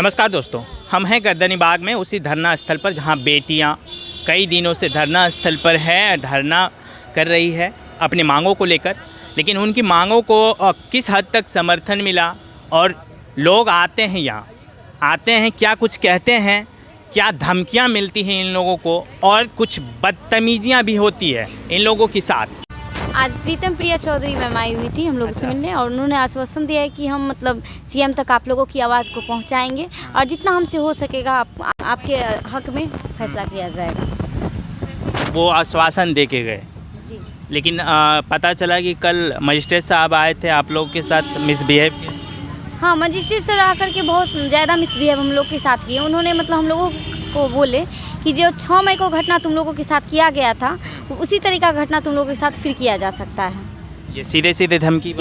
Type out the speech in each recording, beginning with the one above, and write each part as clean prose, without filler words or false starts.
नमस्कार दोस्तों, हम हैं गर्दनी बाग में उसी धरना स्थल पर जहां बेटियां कई दिनों से धरना स्थल पर है, धरना कर रही है अपनी मांगों को लेकर। लेकिन उनकी मांगों को किस हद तक समर्थन मिला और लोग आते हैं यहाँ, आते हैं क्या कुछ कहते हैं, क्या धमकियाँ मिलती हैं इन लोगों को और कुछ बदतमीजियाँ भी होती है इन लोगों के साथ। आज प्रीतम प्रिया चौधरी मैम आई हुई थी हम लोगों से मिलने और उन्होंने आश्वासन दिया है कि हम सीएम तक आप लोगों की आवाज़ को पहुंचाएंगे और जितना हमसे हो सकेगा आपके हक में फैसला किया जाएगा। वो आश्वासन दे के गए जी। लेकिन पता चला कि कल मजिस्ट्रेट साहब आए थे आप लोगों के साथ मिसबिहेव किए। हाँ, मजिस्ट्रेट सर आकर के बहुत ज़्यादा मिसबिहेव हम लोग के साथ किए। उन्होंने हम लोगों को बोले कि जो 6 मई को घटना तुम लोगों के साथ किया गया था उसी तरीका घटना तुम लोगों के साथ फिर किया जा सकता है। ये सीधे सीधे धमकी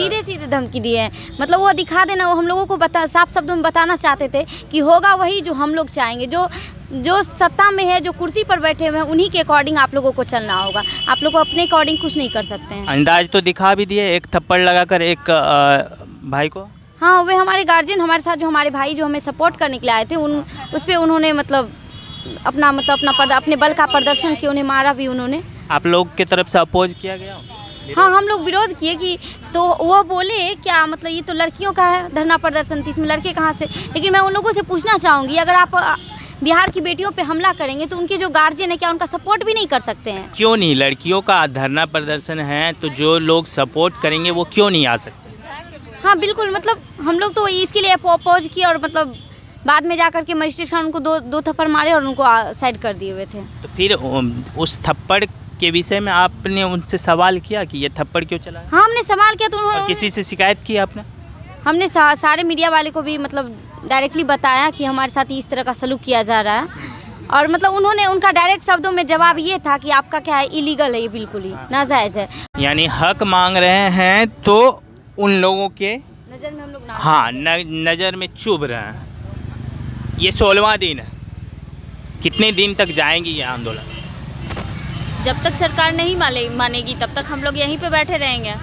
दिए हैं। वो दिखा देना, वो हम लोगों को साफ शब्दों में बताना चाहते थे कि होगा वही जो हम लोग चाहेंगे। जो सत्ता में है, जो कुर्सी पर बैठे हुए हैं, उन्हीं के अकॉर्डिंग आप लोगों को चलना होगा। आप लोग अपने अकॉर्डिंग कुछ नहीं कर सकते हैं। अंदाज तो दिखा भी दिए, एक थप्पड़ लगाकर एक भाई को। हाँ, वे हमारे गार्जियन हमारे साथ जो हमारे भाई जो हमें सपोर्ट करने के लिए आए थे उस पर उन्होंने अपने बल का प्रदर्शन किया, उन्हें मारा भी उन्होंने। आप लोग की तरफ से अपोज किया गया? हाँ, हम लोग विरोध किए कि तो वो बोले क्या ये तो लड़कियों का है धरना प्रदर्शन, तो इसमें लड़के कहाँ से। लेकिन मैं उन लोगों से पूछना चाहूँगी, अगर आप बिहार की बेटियों पे हमला करेंगे तो उनके जो गार्जियन है क्या उनका सपोर्ट भी नहीं कर सकते हैं? क्यों नहीं? लड़कियों का धरना प्रदर्शन है तो जो लोग सपोर्ट करेंगे वो क्यों नहीं आ सकते? हाँ बिल्कुल, हम लोग तो इसके लिए अपोज किए और बाद में जाकर के मजिस्ट्रेट खान उनको दो थप्पड़ मारे और उनको साइड कर दिए हुए थे। तो फिर उस थप्पड़ के विषय में आपने उनसे सवाल किया कि ये थप्पड़ क्यों चला? हाँ, हमने सवाल किया तो उन्होंने किसी से शिकायत की आपने? हमने सारे मीडिया वाले को भी डायरेक्टली बताया कि हमारे साथ इस तरह का सलूक किया जा रहा है और उन्होंने उनका डायरेक्ट शब्दों में जवाब ये था कि आपका क्या है, इलीगल है, ये बिल्कुल ही नाजायज़ है। यानी हक मांग रहे हैं तो उन लोगों के नज़र में हम लोग नज़र में चुभ रहे हैं। ये 16वां दिन है, कितने दिन तक जाएंगी ये आंदोलन? जब तक सरकार नहीं मानेगी तब तक हम लोग यहीं पे बैठे रहेंगे।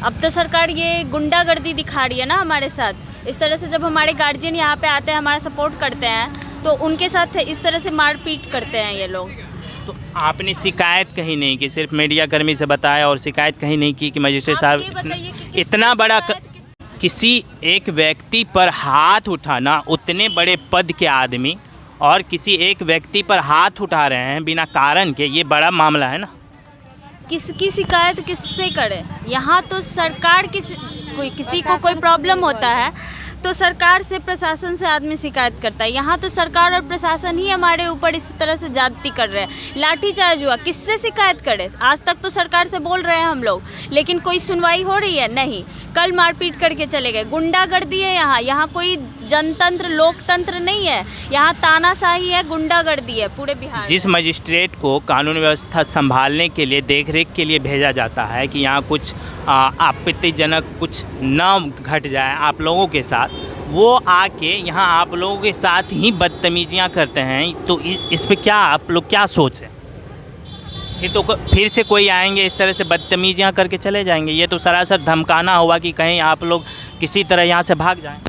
अब तो सरकार ये गुंडागर्दी दिखा रही है ना हमारे साथ। इस तरह से जब हमारे गार्जियन यहाँ पे आते हैं, हमारा सपोर्ट करते हैं, तो उनके साथ इस तरह से मारपीट करते हैं ये लोग। तो आपने शिकायत कहीं नहीं की, सिर्फ मीडिया कर्मी से बताया और शिकायत कहीं नहीं की कि मजिस्ट्रेट साहब इतना बड़ा किसी एक व्यक्ति पर हाथ उठाना, उतने बड़े पद के आदमी और किसी एक व्यक्ति पर हाथ उठा रहे हैं बिना कारण के, ये बड़ा मामला है ना। किसकी शिकायत किससे करे? यहाँ तो सरकार किसी को कोई प्रॉब्लम होता है तो सरकार से, प्रशासन से आदमी शिकायत करता है। यहाँ तो सरकार और प्रशासन ही हमारे ऊपर इस तरह से ज्यादती कर रहे हैं। लाठीचार्ज हुआ, किससे शिकायत करें? आज तक तो सरकार से बोल रहे हैं हम लोग, लेकिन कोई सुनवाई हो रही है? नहीं। कल मारपीट करके चले गए। गुंडागर्दी है यहाँ कोई जनतंत्र लोकतंत्र नहीं है, यहाँ तानाशाही है, गुंडागर्दी है पूरे बिहार। जिस मजिस्ट्रेट को कानून व्यवस्था संभालने के लिए, देखरेख के लिए भेजा जाता है कि यहाँ कुछ आपत्तिजनक कुछ न घट जाए आप लोगों के साथ, वो आके यहाँ आप लोगों के साथ ही बदतमीजियाँ करते हैं, तो इस पे क्या आप लोग क्या सोच है? फिर से कोई आएंगे इस तरह से बदतमीजियाँ करके चले जाएंगे? ये तो सरासर धमकाना हुआ कि कहीं आप लोग किसी तरह यहाँ से भाग जाएं।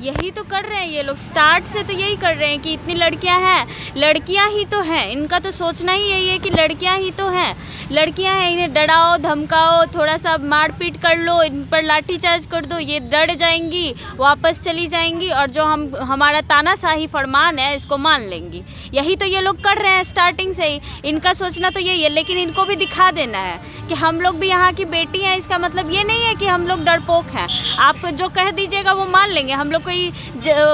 यही तो कर रहे हैं ये लोग, स्टार्ट से तो यही कर रहे हैं कि इतनी लड़कियां हैं, लड़कियां ही तो हैं, इनका तो सोचना ही यही है कि लड़कियां ही तो हैं, लड़कियां हैं, इन्हें डराओ धमकाओ, थोड़ा सा मारपीट कर लो, इन पर लाठीचार्ज कर दो, ये डर जाएंगी, वापस चली जाएंगी और जो हमारा तानाशाही फरमान है इसको मान लेंगी। यही तो ये लोग कर रहे हैं स्टार्टिंग से ही, इनका सोचना तो यही है। लेकिन इनको भी दिखा देना है कि हम लोग भी यहाँ की बेटी हैं। इसका मतलब ये नहीं है कि हम लोग डरपोक हैं। आप जो कह दीजिएगा वो मान लेंगे। हम लोग कोई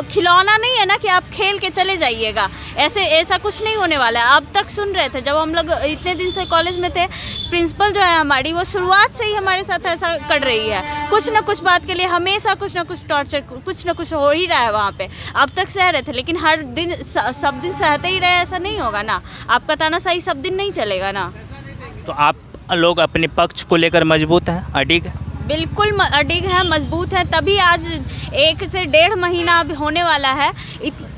खिलौना नहीं है ना कि आप खेल के चले जाइएगा, ऐसा कुछ नहीं होने वाला है। अब तक सुन रहे थे, जब हम लोग इतने दिन से कॉलेज में थे, प्रिंसिपल जो है हमारी, वो शुरुआत से ही हमारे साथ ऐसा कर रही है। कुछ ना कुछ बात के लिए हमेशा कुछ ना कुछ टॉर्चर, कुछ ना कुछ हो ही रहा है वहाँ पे। अब तक सह रहे थे, लेकिन हर दिन सब दिन सहते ही रहे ऐसा नहीं होगा ना। आपका तानाशाही सब दिन नहीं चलेगा ना। तो आप लोग अपने पक्ष को लेकर मजबूत हैं, अडिग? बिल्कुल अडिग है, मजबूत है, तभी आज 1 से 1.5 महीना अब होने वाला है।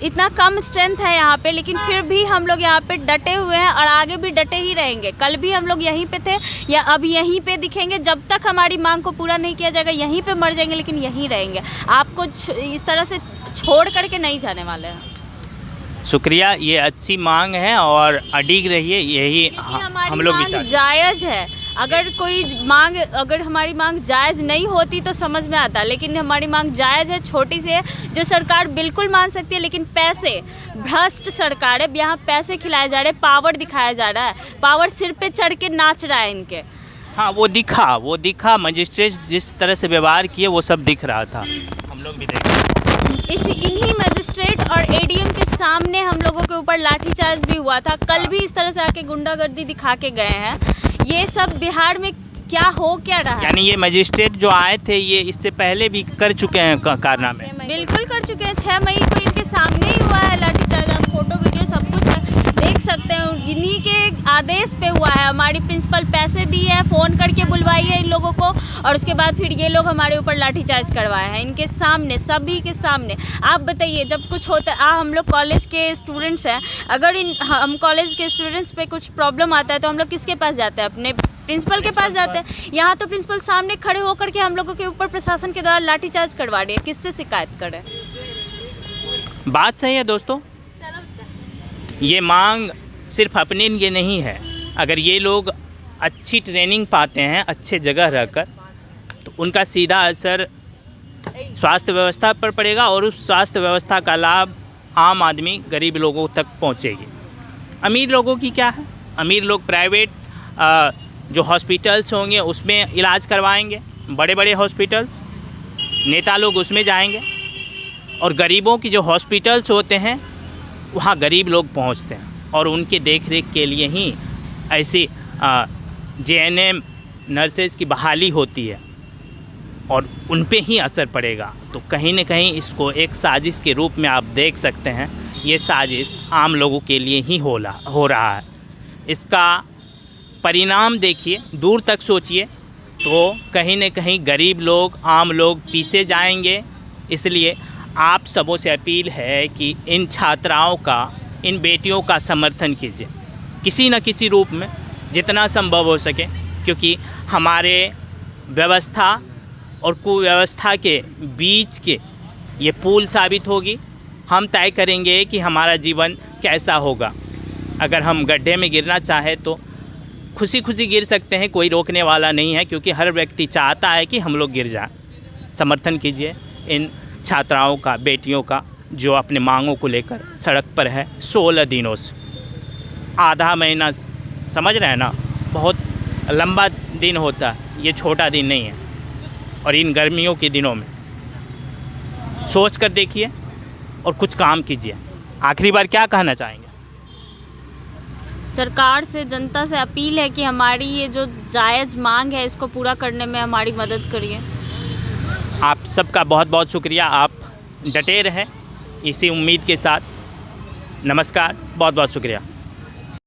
इतना कम स्ट्रेंथ है यहाँ पे, लेकिन फिर भी हम लोग यहाँ पे डटे हुए हैं और आगे भी डटे ही रहेंगे। कल भी हम लोग यहीं पे थे या अब यहीं पे दिखेंगे, जब तक हमारी मांग को पूरा नहीं किया जाएगा यहीं पे मर जाएंगे, लेकिन यहीं रहेंगे। आपको इस तरह से छोड़ करके नहीं जाने वाले हैं। शुक्रिया, ये अच्छी मांग है और अडिग रहिए, यही हम लोग विचार। जायज़ है, अगर हमारी मांग जायज़ नहीं होती तो समझ में आता, लेकिन हमारी मांग जायज़ है, छोटी सी है, जो सरकार बिल्कुल मान सकती है। लेकिन पैसे, भ्रष्ट सरकार है, यहाँ पैसे खिलाए जा रहे हैं, पावर दिखाया जा रहा है, पावर सिर पे चढ़ के नाच रहा है इनके। हाँ, वो दिखा मजिस्ट्रेट जिस तरह से व्यवहार किए वो सब दिख रहा था, हम लोग भी देख। इन्हीं मजिस्ट्रेट और एडीएम के सामने हम लोगों के ऊपर लाठीचार्ज भी हुआ था। कल भी इस तरह से आके गुंडागर्दी दिखा के गए हैं। ये सब बिहार में क्या रहा है? यानी ये मजिस्ट्रेट जो आए थे ये इससे पहले भी कर चुके हैं कारनामे? बिल्कुल कर चुके हैं। 6 मई को इनके सामने ही हुआ है लाठीचार्ज, आप फोटो वीडियो सब कुछ है, देख सकते हैं। इन्हीं के आदेश पे हुआ है। हमारी प्रिंसिपल पैसे दी है, फ़ोन करके बुलवाई है इन लोगों को, और उसके बाद फिर ये लोग हमारे ऊपर लाठीचार्ज करवाए हैं इनके सामने, सभी के सामने। आप बताइए, जब कुछ होता है, हम लोग कॉलेज के स्टूडेंट्स हैं, अगर हम कॉलेज के स्टूडेंट्स पे कुछ प्रॉब्लम आता है तो हम लोग किसके पास जाते हैं? अपने प्रिंसिपल के पास जाते हैं। यहाँ तो प्रिंसिपल सामने खड़े होकर के हम लोगों के ऊपर प्रशासन के द्वारा लाठीचार्ज करवा रही है। किससे शिकायत करें? बात सही है दोस्तों, ये मांग सिर्फ अपने लिए नहीं है। अगर ये लोग अच्छी ट्रेनिंग पाते हैं अच्छे जगह रहकर, तो उनका सीधा असर स्वास्थ्य व्यवस्था पर पड़ेगा और उस स्वास्थ्य व्यवस्था का लाभ आम आदमी, गरीब लोगों तक पहुंचेगी। अमीर लोगों की क्या है? अमीर लोग प्राइवेट जो हॉस्पिटल्स होंगे उसमें इलाज करवाएंगे, बड़े बड़े हॉस्पिटल्स, नेता लोग उसमें जाएंगे, और गरीबों की जो हॉस्पिटल्स होते हैं वहाँ गरीब लोग पहुँचते हैं, और उनके देख रेख के लिए ही ऐसी JNM नर्सेज की बहाली होती है और उन पे ही असर पड़ेगा। तो कहीं न कहीं इसको एक साजिश के रूप में आप देख सकते हैं। ये साजिश आम लोगों के लिए ही हो रहा है। इसका परिणाम देखिए, दूर तक सोचिए, तो कहीं न कहीं गरीब लोग, आम लोग पीछे जाएंगे। इसलिए आप सबों से अपील है कि इन छात्राओं का, इन बेटियों का समर्थन कीजिए किसी न किसी रूप में, जितना संभव हो सके, क्योंकि हमारे व्यवस्था और कुव्यवस्था के बीच के ये पुल साबित होगी। हम तय करेंगे कि हमारा जीवन कैसा होगा। अगर हम गड्ढे में गिरना चाहे तो खुशी खुशी गिर सकते हैं, कोई रोकने वाला नहीं है, क्योंकि हर व्यक्ति चाहता है कि हम लोग गिर जाएं। समर्थन कीजिए इन छात्राओं का, बेटियों का, जो अपने मांगों को लेकर सड़क पर है 16 दिनों से। आधा महीना, समझ रहे हैं ना, बहुत लंबा दिन होता है, ये छोटा दिन नहीं है। और इन गर्मियों के दिनों में सोच कर देखिए और कुछ काम कीजिए। आखिरी बार क्या कहना चाहेंगे? सरकार से, जनता से अपील है कि हमारी ये जो जायज़ मांग है इसको पूरा करने में हमारी मदद करिए। आप सबका बहुत बहुत शुक्रिया, आप डटे रहें इसी उम्मीद के साथ। नमस्कार, बहुत बहुत शुक्रिया।